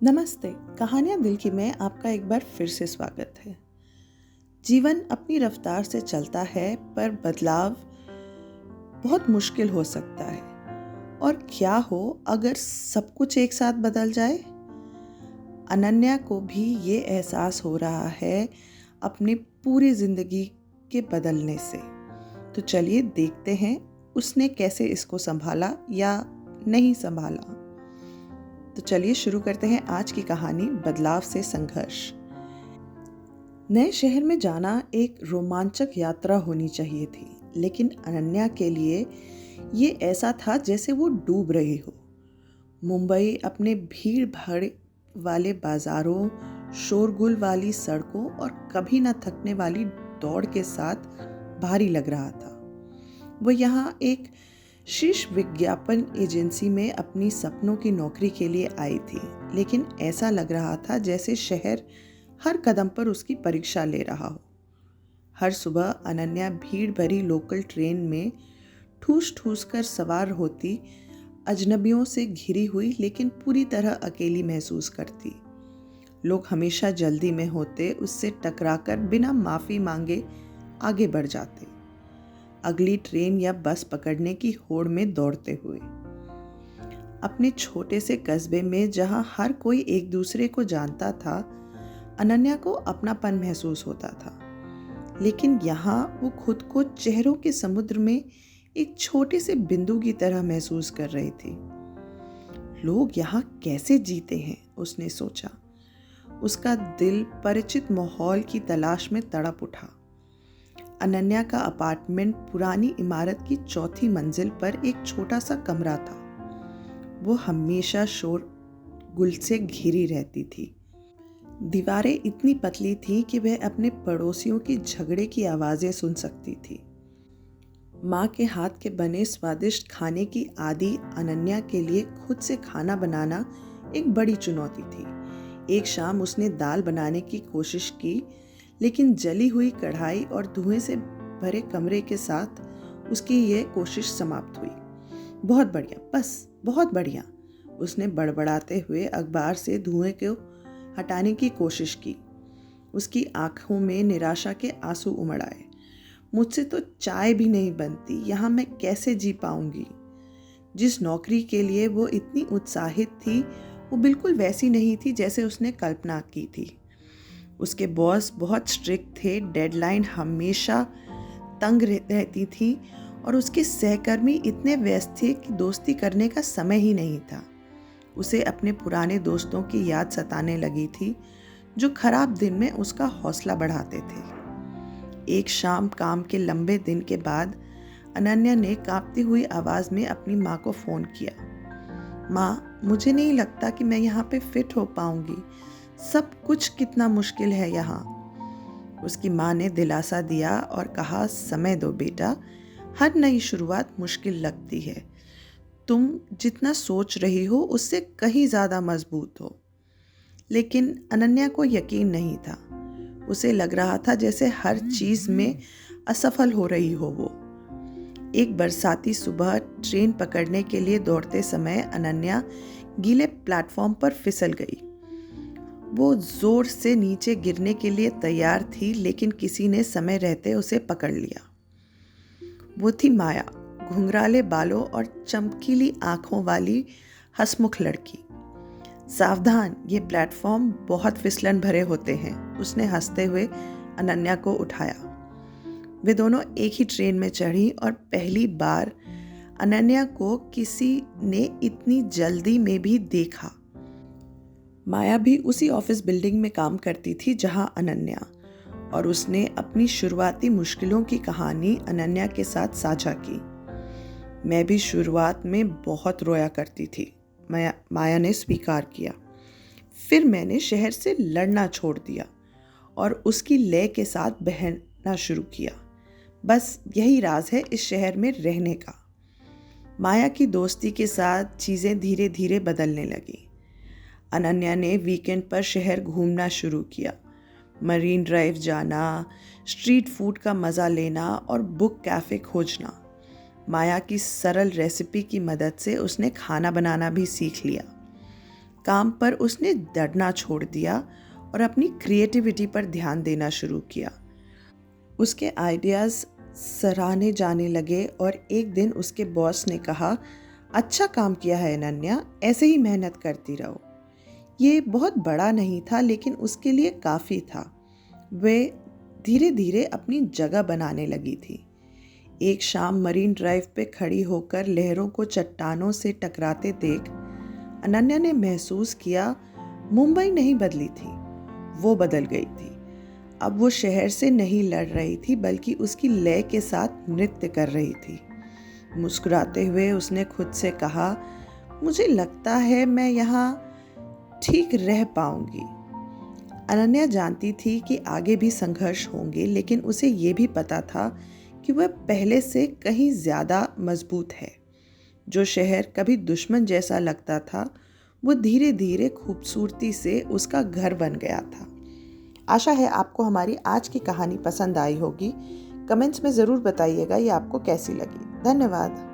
नमस्ते। कहानियाँ दिल की में आपका एक बार फिर से स्वागत है। जीवन अपनी रफ्तार से चलता है, पर बदलाव बहुत मुश्किल हो सकता है। और क्या हो अगर सब कुछ एक साथ बदल जाए? अनन्या को भी ये एहसास हो रहा है अपनी पूरी जिंदगी के बदलने से। तो चलिए देखते हैं उसने कैसे इसको संभाला या नहीं संभाला। तो चलिए शुरू करते हैं आज की कहानी, बदलाव से संघर्ष। नए शहर में जाना एक रोमांचक यात्रा होनी चाहिए थी, लेकिन अनन्या के लिए ये ऐसा था जैसे वो डूब रही हो। मुंबई अपने भीड़ भाड़ वाले बाजारों, शोरगुल वाली सड़कों और कभी न थकने वाली दौड़ के साथ भारी लग रहा था। वो यहाँ एक शीर्ष विज्ञापन एजेंसी में अपनी सपनों की नौकरी के लिए आई थी, लेकिन ऐसा लग रहा था जैसे शहर हर कदम पर उसकी परीक्षा ले रहा हो। हर सुबह अनन्या भीड़ भरी लोकल ट्रेन में ठूस ठूस कर सवार होती, अजनबियों से घिरी हुई लेकिन पूरी तरह अकेली महसूस करती। लोग हमेशा जल्दी में होते, उससे टकराकर बिना माफ़ी मांगे आगे बढ़ जाते, अगली ट्रेन या बस पकड़ने की होड़ में दौड़ते हुए। अपने छोटे से कस्बे में जहां हर कोई एक दूसरे को जानता था, अनन्या को अपनापन महसूस होता था। लेकिन यहाँ वो खुद को चेहरों के समुद्र में एक छोटे से बिंदु की तरह महसूस कर रही थी। लोग यहाँ कैसे जीते हैं, उसने सोचा। उसका दिल परिचित माहौल की तलाश में तड़प उठा। अनन्या का अपार्टमेंट पुरानी इमारत की चौथी मंजिल पर एक छोटा सा कमरा था। वो हमेशा शोर गुल से घिरी रहती थी। दीवारें इतनी पतली थीं कि वह अपने पड़ोसियों की झगड़े की आवाज़ें सुन सकती थी। माँ के हाथ के बने स्वादिष्ट खाने की आदि अनन्या के लिए खुद से खाना बनाना एक बड़ी चुनौती थी। एक शाम उसने दाल बनाने की कोशिश की, लेकिन जली हुई कढ़ाई और धुएं से भरे कमरे के साथ उसकी यह कोशिश समाप्त हुई। बहुत बढ़िया, बस बहुत बढ़िया, उसने बड़बड़ाते हुए अखबार से धुएं को हटाने की कोशिश की। उसकी आंखों में निराशा के आंसू उमड़ आए। मुझसे तो चाय भी नहीं बनती, यहाँ मैं कैसे जी पाऊंगी? जिस नौकरी के लिए वो इतनी उत्साहित थी, वो बिल्कुल वैसी नहीं थी जैसे उसने कल्पना की थी। उसके बॉस बहुत स्ट्रिक्ट थे, डेडलाइन हमेशा तंग रहती थी और उसके सहकर्मी इतने व्यस्त थे कि दोस्ती करने का समय ही नहीं था। उसे अपने पुराने दोस्तों की याद सताने लगी थी, जो खराब दिन में उसका हौसला बढ़ाते थे। एक शाम काम के लंबे दिन के बाद अनन्या ने कांपती हुई आवाज़ में अपनी माँ को फ़ोन किया। माँ, मुझे नहीं लगता कि मैं यहाँ पे फिट हो पाऊँगी। सब कुछ कितना मुश्किल है यहाँ। उसकी माँ ने दिलासा दिया और कहा, समय दो बेटा, हर नई शुरुआत मुश्किल लगती है। तुम जितना सोच रही हो उससे कहीं ज़्यादा मजबूत हो। लेकिन अनन्या को यकीन नहीं था। उसे लग रहा था जैसे हर चीज़ में असफल हो रही हो वो। एक बरसाती सुबह ट्रेन पकड़ने के लिए दौड़ते समय अनन्या गीले प्लेटफॉर्म पर फिसल गई। वो जोर से नीचे गिरने के लिए तैयार थी, लेकिन किसी ने समय रहते उसे पकड़ लिया। वो थी माया, घुंघराले बालों और चमकीली आंखों वाली हंसमुख लड़की। सावधान, ये प्लेटफॉर्म बहुत फिसलन भरे होते हैं, उसने हंसते हुए अनन्या को उठाया। वे दोनों एक ही ट्रेन में चढ़ी और पहली बार अनन्या को किसी ने इतनी जल्दी में भी देखा। माया भी उसी ऑफिस बिल्डिंग में काम करती थी जहां अनन्या, और उसने अपनी शुरुआती मुश्किलों की कहानी अनन्या के साथ साझा की। मैं भी शुरुआत में बहुत रोया करती थी, माया ने स्वीकार किया। फिर मैंने शहर से लड़ना छोड़ दिया और उसकी लय के साथ बहना शुरू किया। बस यही राज है इस शहर में रहने का। माया की दोस्ती के साथ चीज़ें धीरे धीरे बदलने लगी। अनन्या ने वीकेंड पर शहर घूमना शुरू किया, मरीन ड्राइव जाना, स्ट्रीट फूड का मज़ा लेना और बुक कैफ़े खोजना। माया की सरल रेसिपी की मदद से उसने खाना बनाना भी सीख लिया। काम पर उसने डरना छोड़ दिया और अपनी क्रिएटिविटी पर ध्यान देना शुरू किया। उसके आइडियाज़ सराहने जाने लगे और एक दिन उसके बॉस ने कहा, अच्छा काम किया है अनन्या, ऐसे ही मेहनत करती रहो। ये बहुत बड़ा नहीं था लेकिन उसके लिए काफ़ी था। वे धीरे धीरे अपनी जगह बनाने लगी थी। एक शाम मरीन ड्राइव पे खड़ी होकर लहरों को चट्टानों से टकराते देख अनन्या ने महसूस किया मुंबई नहीं बदली थी, वो बदल गई थी। अब वो शहर से नहीं लड़ रही थी बल्कि उसकी लय के साथ नृत्य कर रही थी। मुस्कुराते हुए उसने खुद से कहा, मुझे लगता है मैं यहाँ ठीक रह पाऊंगी। अनन्या जानती थी कि आगे भी संघर्ष होंगे, लेकिन उसे ये भी पता था कि वह पहले से कहीं ज़्यादा मजबूत है। जो शहर कभी दुश्मन जैसा लगता था, वो धीरे धीरे खूबसूरती से उसका घर बन गया था। आशा है आपको हमारी आज की कहानी पसंद आई होगी। कमेंट्स में ज़रूर बताइएगा ये आपको कैसी लगी। धन्यवाद।